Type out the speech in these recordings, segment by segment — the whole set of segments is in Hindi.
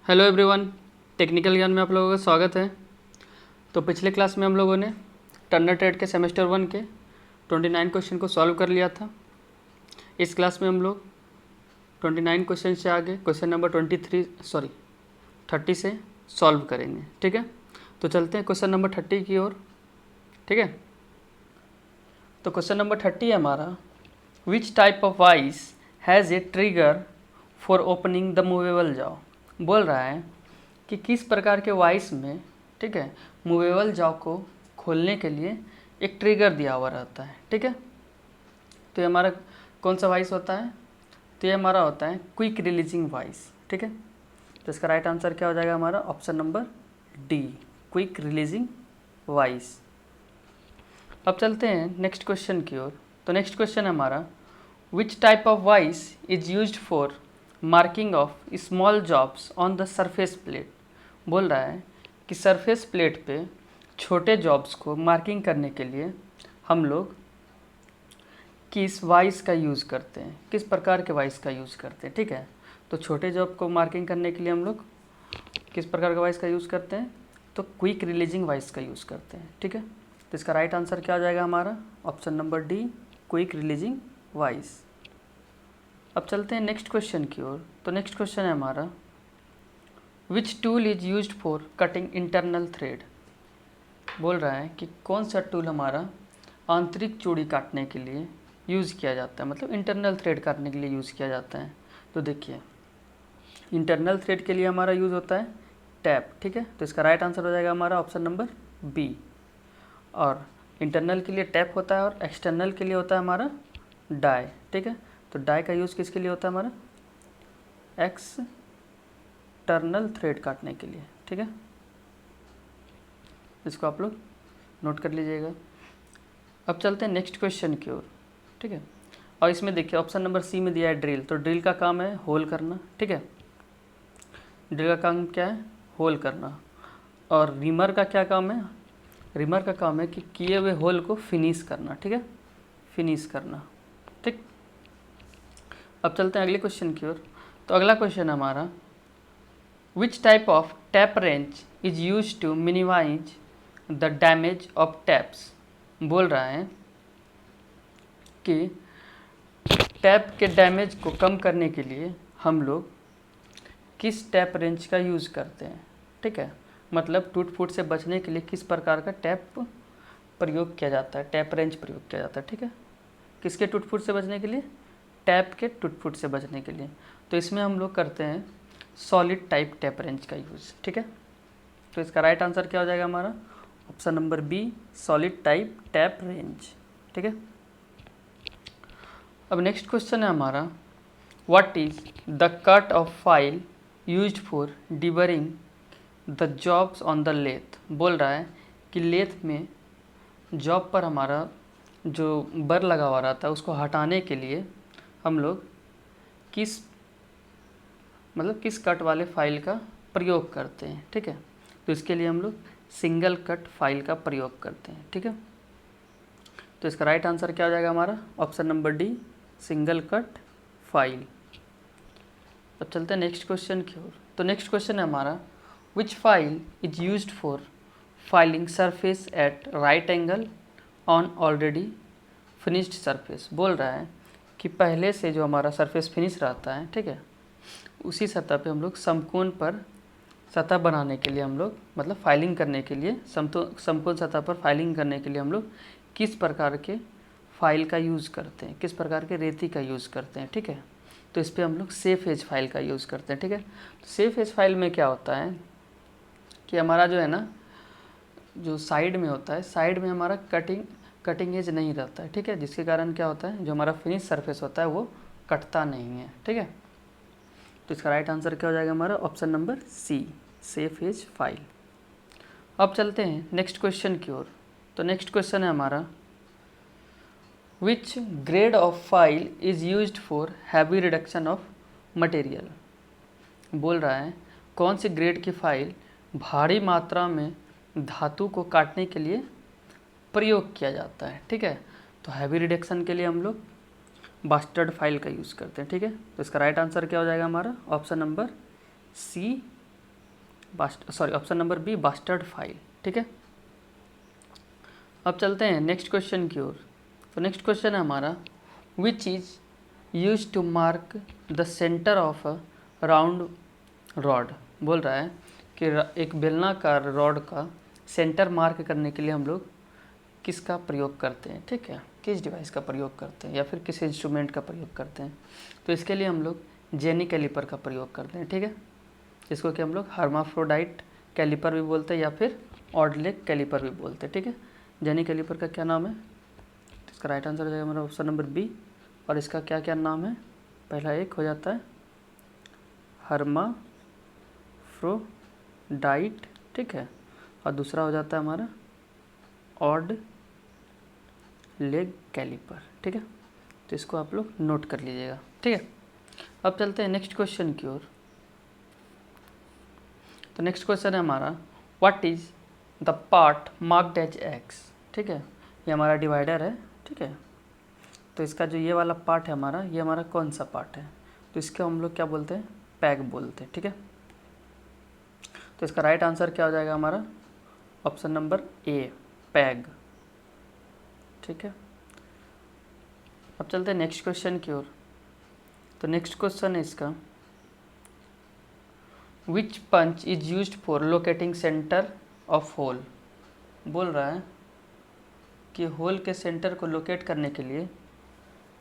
हेलो एवरीवन, टेक्निकल ज्ञान में आप लोगों का स्वागत है। तो पिछले क्लास में हम लोगों ने टर्नर ट्रेड के सेमेस्टर 1 के 29 क्वेश्चन को सॉल्व कर लिया था। इस क्लास में हम लोग 29 क्वेश्चन से आगे क्वेश्चन नंबर 30 से सॉल्व करेंगे। ठीक है, तो चलते हैं क्वेश्चन नंबर 30 की ओर। ठीक है, तो क्वेश्चन नंबर 30 है हमारा, which type of vice has a trigger for opening the movable jaw. बोल रहा है कि किस प्रकार के वाइस में, ठीक है, मूवेबल जॉ को खोलने के लिए एक ट्रिगर दिया हुआ रहता है। ठीक है, तो ये हमारा कौन सा वाइस होता है? तो ये हमारा होता है क्विक रिलीजिंग वाइस। ठीक है, तो इसका राइट आंसर क्या हो जाएगा हमारा? Option number D, quick releasing vice. अब चलते हैं नेक्स्ट क्वेश्चन की ओर। तो नेक्स्ट क्वेश्चन है हमारा, which type of vice is used for marking of small jobs on the surface plate. बोल रहा है कि सरफेस प्लेट पे छोटे जॉब्स को मार्किंग करने के लिए हम लोग किस वाइस का यूज़ करते हैं, किस प्रकार के वाइस का यूज़ करते हैं। ठीक है, तो छोटे जॉब को मार्किंग करने के लिए हम लोग किस प्रकार का वाइस का यूज़ करते हैं? तो क्विक रिलीजिंग वाइस का यूज़ करते हैं। ठीक है, तो इसका राइट आंसर क्या हो जाएगा हमारा? Option number D, quick releasing vice. अब चलते हैं नेक्स्ट क्वेश्चन की ओर। तो नेक्स्ट क्वेश्चन है हमारा, which tool is used for cutting internal thread. बोल रहा है कि कौन सा टूल हमारा आंतरिक चूड़ी काटने के लिए यूज़ किया जाता है, मतलब इंटरनल थ्रेड काटने के लिए यूज़ किया जाता है। तो देखिए, इंटरनल थ्रेड के लिए हमारा यूज़ होता है टैप। ठीक है, तो इसका राइट आंसर हो जाएगा हमारा ऑप्शन नंबर बी। और इंटरनल के लिए टैप होता है और एक्सटर्नल के लिए होता है हमारा डाई। ठीक है, तो डाई का यूज़ किसके लिए होता है हमारा? एक्सटर्नल थ्रेड काटने के लिए। ठीक है, इसको आप लोग नोट कर लीजिएगा। अब चलते हैं नेक्स्ट क्वेश्चन की ओर। ठीक है, और इसमें देखिए ऑप्शन नंबर सी में दिया है ड्रिल। तो ड्रिल का काम है होल करना। ठीक है, ड्रिल का काम क्या है? होल करना। और रिमर का क्या काम है? रिमर का काम है कि किए हुए होल को फिनिश करना। ठीक है, फिनिश करना। ठीक, अब चलते हैं अगले क्वेश्चन की ओर। तो अगला क्वेश्चन है हमारा, which type of tap wrench is use to minimize the damage of taps. बोल रहा है कि टैप के डैमेज को कम करने के लिए हम लोग किस टैप रेंच का यूज़ करते हैं। ठीक है, मतलब टूट फूट से बचने के लिए किस प्रकार का टैप प्रयोग किया जाता है, टैप रेंच प्रयोग किया जाता है। ठीक है, किसके टूट फूट से बचने के लिए? टैप के टूट फूट से बचने के लिए। तो इसमें हम लोग करते हैं सॉलिड टाइप टैप रेंच का यूज़। ठीक है, तो इसका राइट आंसर क्या हो जाएगा हमारा? Option number B, solid type tap wrench. ठीक है, अब नेक्स्ट क्वेश्चन है हमारा, what is the cut off file used for deburring the jobs on the lathe. बोल रहा है कि लेथ में जॉब पर हमारा जो बर लगा हुआ रहता है उसको हटाने के लिए हम लोग किस कट वाले फाइल का प्रयोग करते हैं। ठीक है, तो इसके लिए हम लोग सिंगल कट फाइल का प्रयोग करते हैं। ठीक है, तो इसका राइट आंसर क्या हो जाएगा हमारा? Option number D, single cut file. अब चलते हैं नेक्स्ट क्वेश्चन की ओर। तो नेक्स्ट क्वेश्चन है हमारा, which file is used for filing surface at right angle on already finished surface. बोल रहा है कि पहले से जो हमारा सरफेस फिनिश रहता है, ठीक है, उसी सतह पे हम लोग समकोण पर सतह बनाने के लिए हम लोग, मतलब फाइलिंग करने के लिए, समकोण सतह पर फाइलिंग करने के लिए हम लोग किस प्रकार के फाइल का यूज़ करते हैं, किस प्रकार के रेती का यूज़ करते हैं। ठीक है, तो इस पर हम लोग सेफ एज फाइल का यूज़ करते हैं। ठीक है, तो सेफ एज फाइल में क्या होता है कि हमारा जो है ना, जो साइड में होता है, साइड में हमारा कटिंग एज नहीं रहता है। ठीक है, जिसके कारण क्या होता है, जो हमारा फिनिश सरफेस होता है वो कटता नहीं है। ठीक है, तो इसका राइट आंसर क्या हो जाएगा हमारा? Option number C, safe edge file. अब चलते हैं नेक्स्ट क्वेश्चन की ओर। तो नेक्स्ट क्वेश्चन है हमारा, which grade of file is used for heavy reduction of material. बोल रहा है कौन सी ग्रेड की फाइल भारी मात्रा में धातु को काटने के लिए प्रयोग किया जाता है। ठीक है, तो हैवी रिडक्शन के लिए हम लोग बास्टर्ड फाइल का यूज़ करते हैं। ठीक है, तो इसका राइट आंसर क्या हो जाएगा हमारा? Option number C, option number B bastard file. ठीक है, अब चलते हैं नेक्स्ट क्वेश्चन की ओर। तो नेक्स्ट क्वेश्चन है हमारा, which is use to mark the centre of a round rod. बोल रहा है कि एक बेलनाकार रॉड का सेंटर मार्क करने के लिए हम लोग किसका प्रयोग करते हैं। ठीक है, किस डिवाइस का प्रयोग करते हैं या फिर किस इंस्ट्रूमेंट का प्रयोग करते हैं। तो इसके लिए हम लोग जेनी कैलिपर का प्रयोग करते हैं। ठीक है, जिसको कि हम लोग हर्माफ्रोडाइट कैलिपर भी बोलते हैं या फिर ऑड लेग कैलिपर भी बोलते हैं। ठीक है, जेनी कैलिपर का क्या नाम है, इसका राइट आंसर हो जाएगा हमारा ऑप्शन नंबर बी। और इसका क्या क्या नाम है, पहला एक हो जाता है हर्माफ्रोडाइट, ठीक है, और दूसरा हो जाता है हमारा ऑड लेग कैलिपर। ठीक है, तो इसको आप लोग नोट कर लीजिएगा। ठीक है, अब चलते हैं नेक्स्ट क्वेश्चन की ओर। तो नेक्स्ट क्वेश्चन है हमारा, what is the part marked as X. ठीक है, ये हमारा डिवाइडर है। ठीक है, तो इसका जो ये वाला पार्ट है हमारा, ये हमारा कौन सा पार्ट है, तो इसके हम लोग क्या बोलते हैं, पैग बोलते हैं। ठीक है, तो इसका राइट आंसर क्या हो जाएगा हमारा ऑप्शन नंबर ए, पैग। ठीक है, अब चलते हैं नेक्स्ट क्वेश्चन की ओर। तो नेक्स्ट क्वेश्चन है इसका, which punch is used for locating centre of hole. बोल रहा है कि होल के सेंटर को लोकेट करने के लिए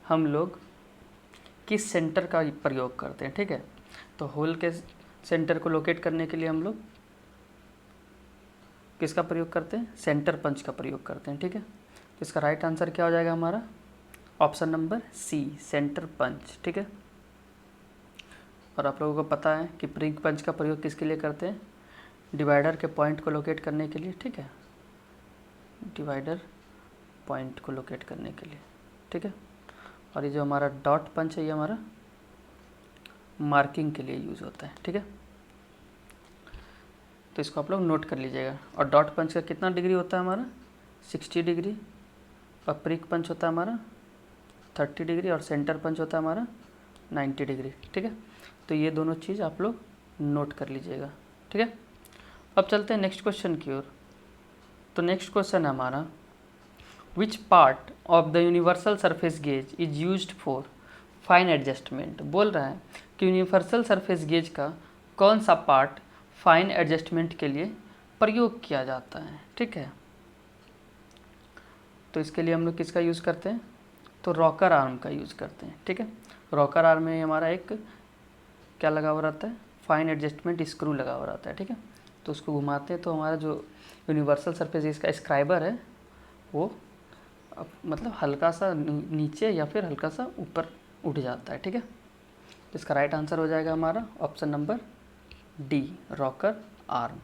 हम लोग किस सेंटर का प्रयोग करते हैं। ठीक है, तो होल के सेंटर को लोकेट करने के लिए हम लोग किसका प्रयोग करते हैं, सेंटर पंच का प्रयोग करते हैं। ठीक है, तो इसका राइट आंसर क्या हो जाएगा हमारा option number C, centre punch. ठीक है, और आप लोगों को पता है कि प्रिंग पंच का प्रयोग किसके लिए करते हैं, डिवाइडर के पॉइंट को लोकेट करने के लिए। ठीक है, डिवाइडर पॉइंट को लोकेट करने के लिए। ठीक है, और ये जो हमारा डॉट पंच है ये हमारा मार्किंग के लिए यूज़ होता है। ठीक है, तो इसको आप लोग नोट कर लीजिएगा। और डॉट पंच का कितना डिग्री होता है हमारा 60 डिग्री, और प्रिक पंच होता है हमारा 30 डिग्री, और सेंटर पंच होता है हमारा 90 डिग्री। ठीक है, तो ये दोनों चीज़ आप लोग नोट कर लीजिएगा। ठीक है, अब चलते हैं नेक्स्ट क्वेश्चन की ओर। तो नेक्स्ट क्वेश्चन है हमारा, which part of the universal surface gauge is used for fine adjustment. बोल रहा है कि यूनिवर्सल सरफेस गेज का कौन सा पार्ट फाइन एडजस्टमेंट के लिए प्रयोग किया जाता है। ठीक है, तो इसके लिए हम लोग किसका यूज़ करते हैं, तो रॉकर आर्म का यूज़ करते हैं। ठीक है, रॉकर आर्म में हमारा एक क्या लगा हुआ रहता है, फाइन एडजस्टमेंट स्क्रू लगा हुआ रहता है। ठीक है, तो उसको घुमाते हैं तो हमारा जो यूनिवर्सल सरफेस इसका स्क्राइबर है वो मतलब हल्का सा नीचे या फिर हल्का सा ऊपर उठ जाता है। ठीक है, तो इसका राइट आंसर हो जाएगा हमारा option number D, rocker arm.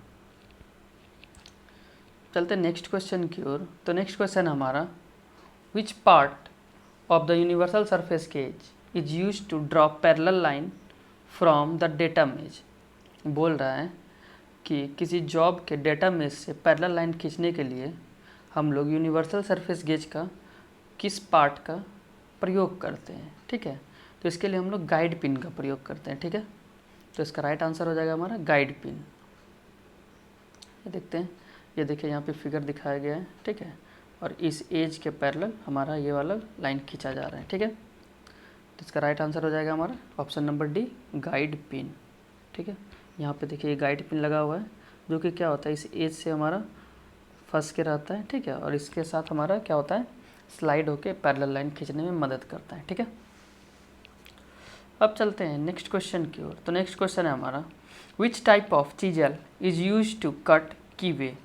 चलते हैं नेक्स्ट क्वेश्चन की ओर। तो नेक्स्ट क्वेश्चन हमारा, which part of the universal surface gauge is use to draw parallel line from the datum. बोल रहा है कि किसी जॉब के डेटा मेज से पैरेलल लाइन खींचने के लिए हम लोग यूनिवर्सल सरफेस गेज का किस पार्ट का प्रयोग करते हैं। ठीक है, तो इसके लिए हम लोग गाइड पिन का प्रयोग करते हैं। ठीक है, तो इसका राइट आंसर हो जाएगा हमारा गाइड पिन। ये देखते हैं, ये देखिए यहाँ पे फिगर दिखाया गया है। ठीक है, और इस एज के पैरेलल हमारा ये वाला लाइन खींचा जा रहा है। ठीक है, तो इसका राइट आंसर हो जाएगा हमारा option number D, guide pin. ठीक है, यहाँ पे देखिए ये गाइड पिन लगा हुआ है जो कि क्या होता है, इस एज से हमारा फंस के रहता है। ठीक है, और इसके साथ हमारा क्या होता है, स्लाइड होके पैरेलल लाइन खींचने में मदद करता है। ठीक है, अब चलते हैं नेक्स्ट क्वेश्चन की ओर। तो नेक्स्ट क्वेश्चन है हमारा, which type of chisel is use to cut keyway.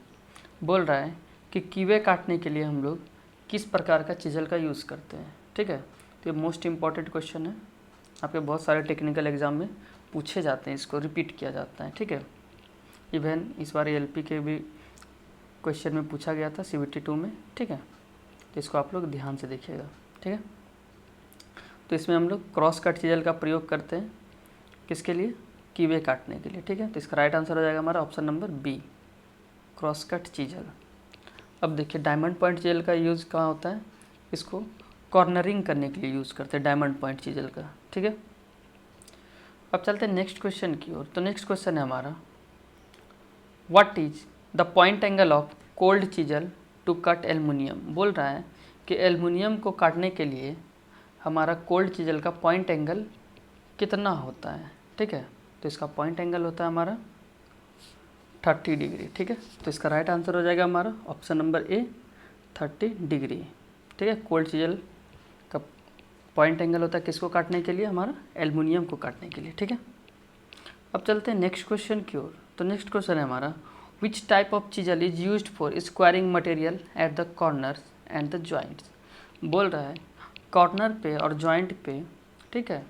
बोल रहा है कि कीवे काटने के लिए हम लोग किस प्रकार का चीजल का यूज़ करते हैं। ठीक है, तो ये मोस्ट इम्पॉर्टेंट क्वेश्चन है, आपके बहुत सारे टेक्निकल एग्जाम में पूछे जाते हैं, इसको रिपीट किया जाता है। ठीक है, इवन इस बार एलपी के भी क्वेश्चन में पूछा गया था CBT 2 में। ठीक है, तो इसको आप लोग ध्यान से देखिएगा। ठीक है, तो इसमें हम लोग क्रॉस कट चीजल का प्रयोग करते हैं किसके लिए, कीवे काटने के लिए। ठीक है, तो इसका राइट आंसर हो जाएगा हमारा option number B, cross cut chisel. अब देखिए डायमंड पॉइंट चीजल का यूज़ कहाँ होता है, इसको कॉर्नरिंग करने के लिए यूज़ करते हैं डायमंड पॉइंट चीजल का। ठीक है, अब चलते हैं नेक्स्ट क्वेश्चन की ओर। तो नेक्स्ट क्वेश्चन है हमारा, what is the point angle of cold chisel to cut aluminium. बोल रहा है कि एल्युमिनियम को काटने के लिए हमारा कोल्ड चीजल का पॉइंट एंगल कितना होता है। ठीक है, तो इसका पॉइंट एंगल होता है हमारा 30 डिग्री। ठीक है, तो इसका राइट आंसर हो जाएगा हमारा ऑप्शन नंबर ए 30 डिग्री। ठीक है, कोल्ड चीजल का पॉइंट एंगल होता है किसको काटने के लिए, हमारा एल्युमिनियम को काटने के लिए। ठीक है, अब चलते हैं नेक्स्ट क्वेश्चन की ओर। तो नेक्स्ट क्वेश्चन है हमारा which type of chisel is used for squaring material at the corners and the joints. बोल रहा है कॉर्नर पे और जॉइंट पे, ठीक है,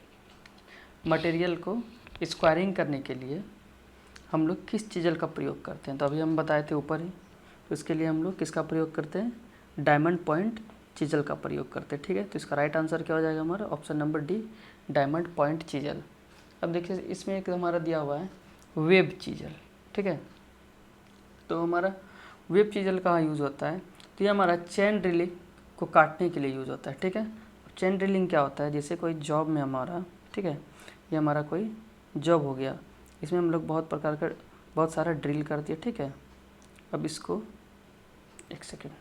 मटेरियल को स्क्वायरिंग करने के लिए हम लोग किस चीजल का प्रयोग करते हैं। तो अभी हम बताए थे ऊपर ही, तो इसके लिए हम लोग किसका प्रयोग करते हैं, डायमंड पॉइंट चीजल का प्रयोग करते हैं। ठीक है, तो इसका राइट आंसर क्या हो जाएगा हमारा option number D diamond point chisel. अब देखिए इसमें एक हमारा दिया हुआ है वेब चीजल। ठीक है, तो हमारा वेब चीजल कहाँ यूज़ होता है, तो ये हमारा चेन ड्रिलिंग को काटने के लिए यूज़ होता है। ठीक है, चेन ड्रिलिंग क्या होता है, जैसे कोई जॉब में हमारा, ठीक है, ये हमारा कोई जॉब हो गया, इसमें हम लोग बहुत प्रकार का बहुत सारा ड्रिल कर दिया। ठीक है, अब इसको एक सेकेंड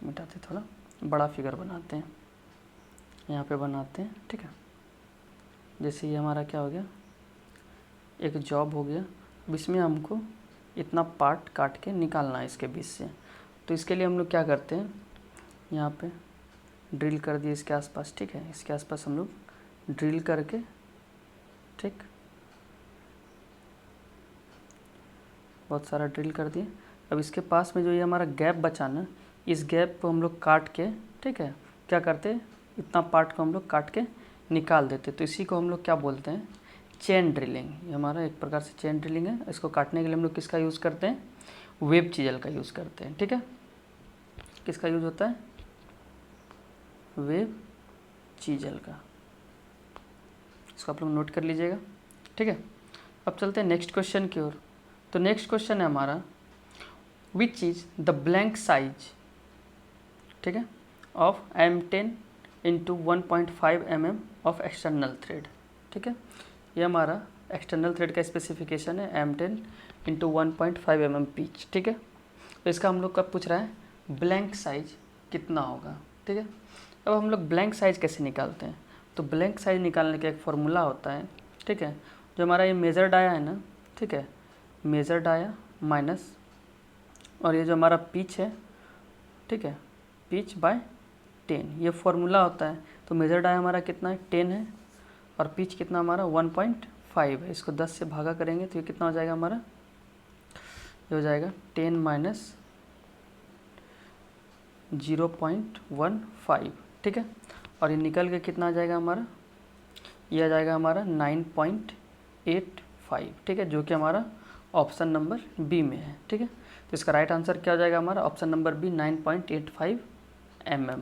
मिटाते, थोड़ा बड़ा फिगर बनाते हैं, यहाँ पे बनाते हैं। ठीक है, जैसे ये हमारा क्या हो गया, एक जॉब हो गया। अब इसमें हमको इतना पार्ट काट के निकालना है इसके बीच से, तो इसके लिए हम लोग क्या करते हैं, यहाँ पे ड्रिल कर दिए इसके आसपास। ठीक है, इसके आसपास हम लोग ड्रिल करके, ठीक, बहुत सारा ड्रिल कर दिए। अब इसके पास में जो ये हमारा गैप बचा ना, इस गैप को हम लोग काट के, ठीक है, क्या करते हैं, इतना पार्ट को हम लोग काट के निकाल देते। तो इसी को हम लोग क्या बोलते हैं, चेन ड्रिलिंग। ये हमारा एक प्रकार से चेन ड्रिलिंग है। इसको काटने के लिए हम लोग किसका यूज़ करते हैं, वेब चीजल का यूज़ करते हैं। ठीक है, किसका यूज़ होता है, वेब चीजल का। इसको आप लोग नोट कर लीजिएगा। ठीक है, अब चलते हैं नेक्स्ट क्वेश्चन की ओर। तो नेक्स्ट क्वेश्चन है हमारा which is the blank size, ठीक है, of M10 into 1.5 mm of external thread. ठीक है, ये हमारा एक्सटर्नल थ्रेड का स्पेसिफिकेशन है M10 इंटू 1.5 mm पिच। ठीक है, तो इसका हम लोग कब पूछ रहा है, ब्लैंक साइज कितना होगा। ठीक है, अब हम लोग ब्लैंक साइज कैसे निकालते हैं, तो ब्लैंक साइज निकालने का एक फॉर्मूला होता है। ठीक है, जो हमारा ये मेज़र डाया है ना, ठीक है, मेज़र डाया माइनस, और ये जो हमारा पिच है, ठीक है, पिच बाय 10, ये फॉर्मूला होता है। तो मेज़र डाया हमारा कितना है, 10 है, और पिच कितना हमारा 1.5 है। इसको 10 से भागा करेंगे तो ये कितना हो जाएगा हमारा, ये हो जाएगा 10 माइनस 0.15। ठीक है, और ये निकल के कितना आ जाएगा हमारा, ये आ जाएगा हमारा 9.85। ठीक है, जो कि हमारा ऑप्शन नंबर बी में है। ठीक है, तो इसका राइट आंसर क्या हो जाएगा हमारा ऑप्शन नंबर बी 9.85 mm।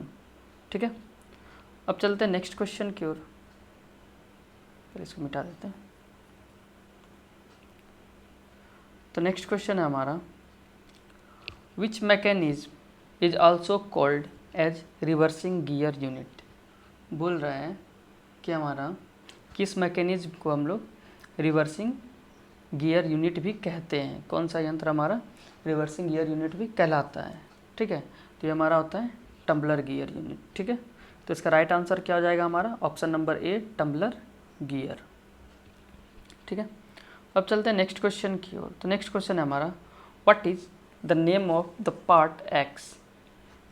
ठीक है, अब चलते हैं नेक्स्ट क्वेश्चन की ओर। फिर इसको मिटा देते हैं। तो नेक्स्ट क्वेश्चन है हमारा which mechanism is also called as reversing gear unit. बोल रहा है कि हमारा किस मैकेनिज्म को हम लोग रिवर्सिंग गियर यूनिट भी कहते हैं, कौन सा यंत्र हमारा रिवर्सिंग गियर यूनिट भी कहलाता है। ठीक है, तो ये हमारा होता है टम्बलर गियर यूनिट। ठीक है, तो इसका राइट आंसर क्या हो जाएगा हमारा option number A tumbler gear. ठीक है, अब चलते हैं नेक्स्ट क्वेश्चन की ओर। तो नेक्स्ट क्वेश्चन है हमारा what is the name of the part x.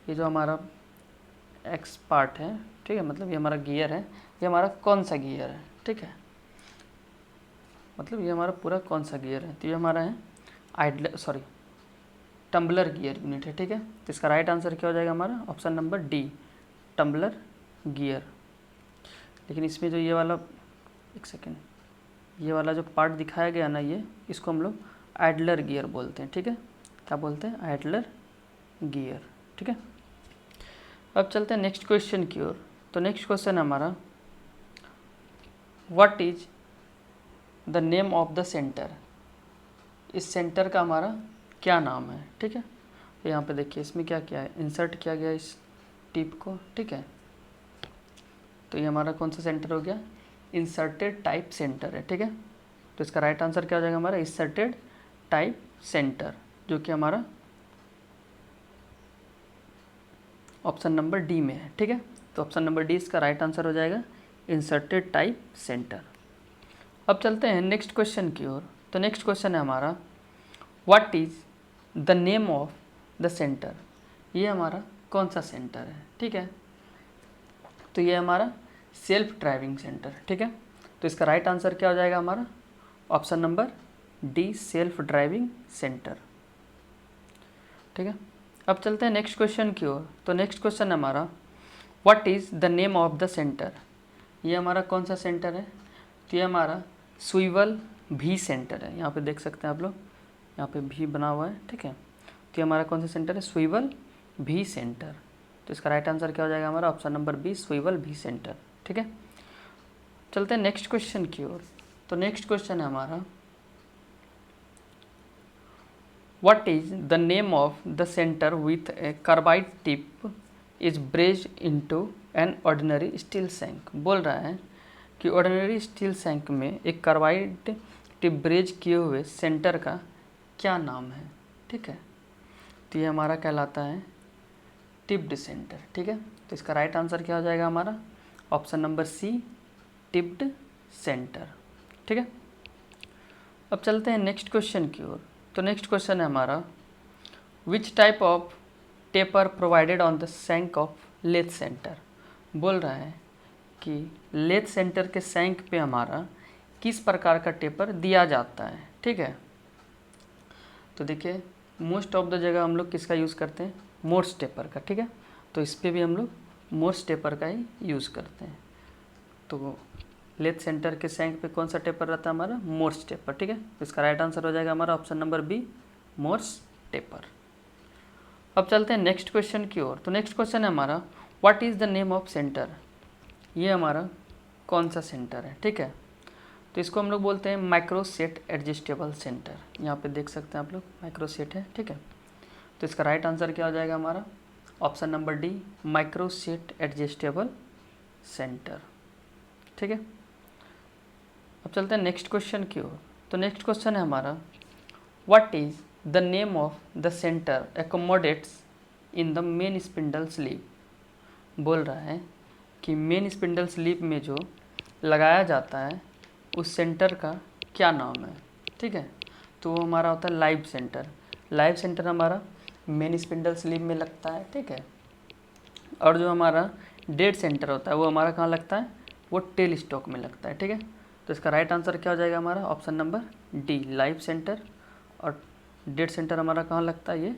ये जो हमारा एक्स पार्ट है, ठीक है, मतलब ये हमारा गियर है, ये हमारा कौन सा गियर है। ठीक है, मतलब ये हमारा पूरा कौन सा गियर है, तो ये हमारा है टम्बलर गियर यूनिट है। ठीक है, तो इसका राइट आंसर क्या हो जाएगा हमारा option number D tumbler gear. लेकिन इसमें जो ये वाला, एक सेकेंड, ये वाला जो पार्ट दिखाया गया ना, ये इसको हम लोग आइडलर गियर बोलते हैं। ठीक है, क्या बोलते हैं, आइडलर गियर। ठीक है, अब चलते हैं नेक्स्ट क्वेश्चन की ओर। तो नेक्स्ट क्वेश्चन है हमारा what is the name of the centre. इस सेंटर का हमारा क्या नाम है। ठीक है, तो यहाँ पे देखिए इसमें क्या किया है, इंसर्ट किया गया इस टिप को। ठीक है, तो ये हमारा कौन सा सेंटर हो गया, इंसर्टेड टाइप सेंटर है। ठीक है, तो इसका राइट आंसर क्या हो जाएगा हमारा इंसर्टेड टाइप सेंटर, जो कि हमारा ऑप्शन नंबर डी में है। ठीक है, तो ऑप्शन नंबर डी इसका राइट आंसर हो जाएगा इंसर्टेड टाइप सेंटर। अब चलते हैं नेक्स्ट क्वेश्चन की ओर। तो नेक्स्ट क्वेश्चन है हमारा what is the name of the centre. ये हमारा कौन सा सेंटर है? ठीक है, तो ये हमारा सेल्फ ड्राइविंग सेंटर। ठीक है, तो इसका राइट आंसर क्या हो जाएगा हमारा option number D self driving centre. ठीक है, अब चलते हैं नेक्स्ट क्वेश्चन की ओर। तो नेक्स्ट क्वेश्चन है हमारा what is the name of the centre. ये हमारा कौन सा सेंटर है? तो ये हमारा स्विवल भी सेंटर है। यहाँ पे देख सकते हैं आप लोग, यहाँ पे भी बना हुआ है। ठीक है, तो ये हमारा कौन सा सेंटर है? स्विवल भी सेंटर। तो इसका राइट आंसर क्या हो जाएगा हमारा ऑप्शन नंबर बी स्विवल भी सेंटर। ठीक है, चलते हैं नेक्स्ट क्वेश्चन की ओर। तो नेक्स्ट क्वेश्चन है हमारा What is the name of the center with a carbide tip is braced into an ordinary steel shank। बोल रहा है कि ऑर्डिनरी स्टील सैंक में एक कार्बाइड टिप ब्रेज किए हुए सेंटर का क्या नाम है? ठीक है, तो ये हमारा कहलाता है टिप्ड सेंटर। ठीक है, तो इसका राइट आंसर क्या हो जाएगा हमारा option number C tipped centre. ठीक है, अब चलते हैं नेक्स्ट क्वेश्चन की ओर। तो नेक्स्ट क्वेश्चन है हमारा which type of taper provided on the shank of lathe centre. बोल रहा है कि लेथ सेंटर के सैंक पे हमारा किस प्रकार का टेपर दिया जाता है। ठीक है, तो देखिए मोस्ट ऑफ द जगह हम लोग किसका यूज़ करते हैं? मोर्स टेपर का। ठीक है, तो इस पर भी हम लोग मोर्स टेपर का ही यूज़ करते हैं। तो लेथ सेंटर के सैंक पे कौन सा टेपर रहता है हमारा? Morse taper. ठीक है, तो इसका राइट आंसर हो जाएगा हमारा option number B Morse taper. अब चलते हैं नेक्स्ट क्वेश्चन की ओर। तो नेक्स्ट क्वेश्चन है हमारा what is the name of centre. ये हमारा कौन सा सेंटर है? ठीक है, तो इसको हम लोग बोलते हैं माइक्रो सेट एडजस्टेबल सेंटर। यहाँ पे देख सकते हैं आप लोग माइक्रो सेट है। ठीक है, तो इसका राइट आंसर क्या हो जाएगा हमारा option number D micro set adjustable centre. ठीक है, अब चलते हैं नेक्स्ट क्वेश्चन की ओर। तो नेक्स्ट क्वेश्चन है हमारा what is the name of the centre accommodates in the main spindle sleeve. बोल रहा है कि मेन स्पिंडल स्लीव में जो लगाया जाता है उस सेंटर का क्या नाम है? ठीक है, तो वो हमारा होता है लाइव सेंटर। लाइव सेंटर हमारा मेन स्पिंडल स्लीव में लगता है। ठीक है, और जो हमारा डेड सेंटर होता है वो हमारा कहाँ लगता है? वो टेल स्टॉक में लगता है। ठीक है, तो इसका राइट आंसर क्या हो जाएगा हमारा option number D live centre, और डेड सेंटर हमारा कहाँ लगता है? ये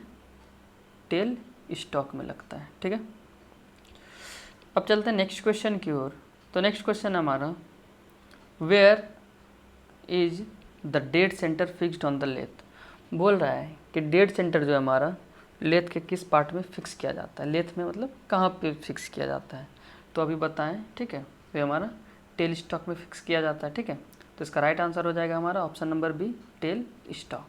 टेल स्टॉक में लगता है। ठीक है, अब चलते हैं नेक्स्ट क्वेश्चन की ओर। तो नेक्स्ट क्वेश्चन हमारा where is the dead centre fixed on the lathe. बोल रहा है कि डेड सेंटर जो है हमारा लेथ के किस पार्ट में फिक्स किया जाता है? लेथ में मतलब कहाँ पे फिक्स किया जाता है? तो अभी बताएं। ठीक है, तो हमारा टेल स्टॉक में फिक्स किया जाता है। ठीक है, तो इसका राइट आंसर हो जाएगा हमारा option number B tailstock.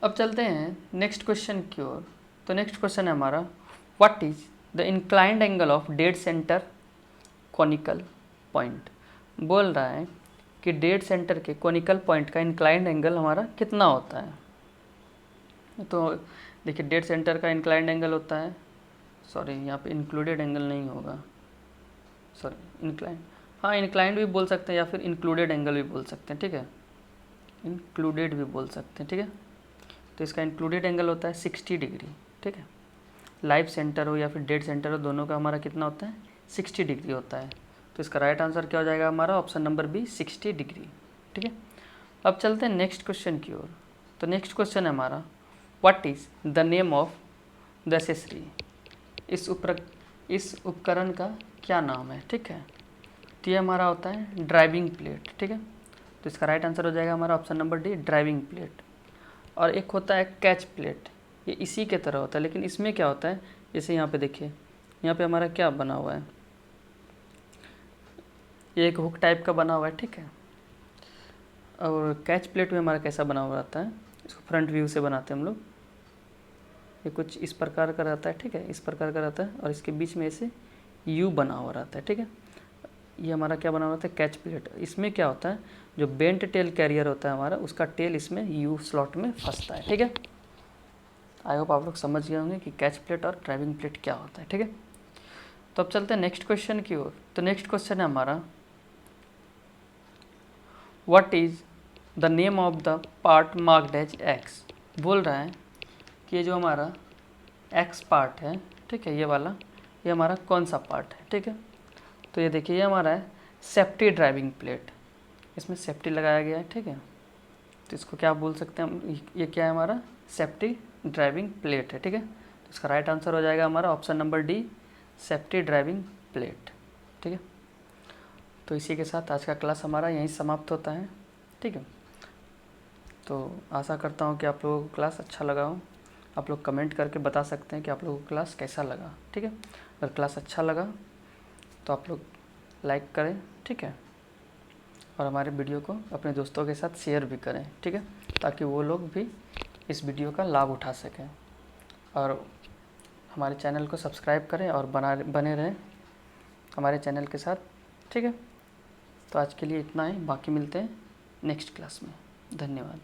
अब चलते हैं नेक्स्ट क्वेश्चन की ओर। तो नेक्स्ट क्वेश्चन है हमारा what is the inclined angle of dead centre conical point. बोल रहा है कि डेड सेंटर के कॉनिकल पॉइंट का इंक्लाइंड एंगल हमारा कितना होता है? तो देखिए डेड सेंटर का इंक्लाइंड एंगल होता है, सॉरी यहाँ पे इंक्लूडेड एंगल नहीं होगा, सॉरी इंक्लाइंड, हाँ इंक्लाइंड भी बोल सकते हैं या फिर इंक्लूडेड एंगल भी बोल सकते हैं। ठीक है, इंक्लूडेड भी बोल सकते हैं। ठीक है, तो इसका इंक्लूडेड एंगल होता है 60 डिग्री। ठीक है, लाइव सेंटर हो या फिर डेड सेंटर हो दोनों का हमारा कितना होता है? 60 डिग्री होता है। तो इसका राइट आंसर क्या हो जाएगा हमारा ऑप्शन नंबर बी 60 डिग्री। ठीक है, अब चलते हैं नेक्स्ट क्वेश्चन की ओर। तो नेक्स्ट क्वेश्चन है हमारा what is the name of the accessory. इस उपकरण का क्या नाम है? ठीक है, तो ये हमारा होता है ड्राइविंग प्लेट। ठीक है, तो इसका राइट आंसर हो जाएगा हमारा option number D driving plate. और एक होता है कैच प्लेट, ये इसी के तरह होता है, लेकिन इसमें क्या होता है जैसे यहाँ पे देखिए, यहाँ पे हमारा क्या बना हुआ है, ये एक हुक टाइप का बना हुआ है। ठीक है, और कैच प्लेट में हमारा कैसा बना हुआ रहता है, इसको फ्रंट व्यू से बनाते हैं हम लोग, ये कुछ इस प्रकार का रहता है। ठीक है, इस प्रकार का रहता है और इसके बीच में ऐसे यू बना हुआ रहता है। ठीक है, ये हमारा क्या बना होता है, कैच प्लेट। इसमें क्या होता है, जो बेंट टेल कैरियर होता है हमारा, उसका टेल इसमें यू स्लॉट में फंसता है। ठीक है, आई होप आप लोग समझ गए होंगे कि कैच प्लेट और ड्राइविंग प्लेट क्या होता है। ठीक है, तो अब चलते हैं नेक्स्ट क्वेश्चन की ओर। तो नेक्स्ट क्वेश्चन है हमारा, what is the name of the part marked as X. बोल रहा है कि ये जो हमारा एक्स पार्ट है, ठीक है, ये वाला, ये हमारा कौन सा पार्ट है। ठीक है, तो ये देखिए, ये हमारा है सेफ्टी ड्राइविंग प्लेट, इसमें सेफ्टी लगाया गया है। ठीक है, तो इसको क्या बोल सकते हैं हम, ये क्या है हमारा, सेफ्टी ड्राइविंग प्लेट है। ठीक है, तो इसका राइट आंसर हो जाएगा हमारा option number D, safety driving plate. ठीक है, तो इसी के साथ आज का क्लास हमारा यहीं समाप्त होता है। ठीक है, तो आशा करता हूँ कि आप लोगों को क्लास अच्छा लगा हो। आप लोग कमेंट करके बता सकते हैं कि आप लोगों को क्लास कैसा लगा। ठीक है, अगर क्लास अच्छा लगा तो आप लोग लाइक करें। ठीक है, और हमारे वीडियो को अपने दोस्तों के साथ शेयर भी करें। ठीक है, ताकि वो लोग भी इस वीडियो का लाभ उठा सकें, और हमारे चैनल को सब्सक्राइब करें और बने रहें हमारे चैनल के साथ। ठीक है, तो आज के लिए इतना ही, बाकी मिलते हैं नेक्स्ट क्लास में। धन्यवाद।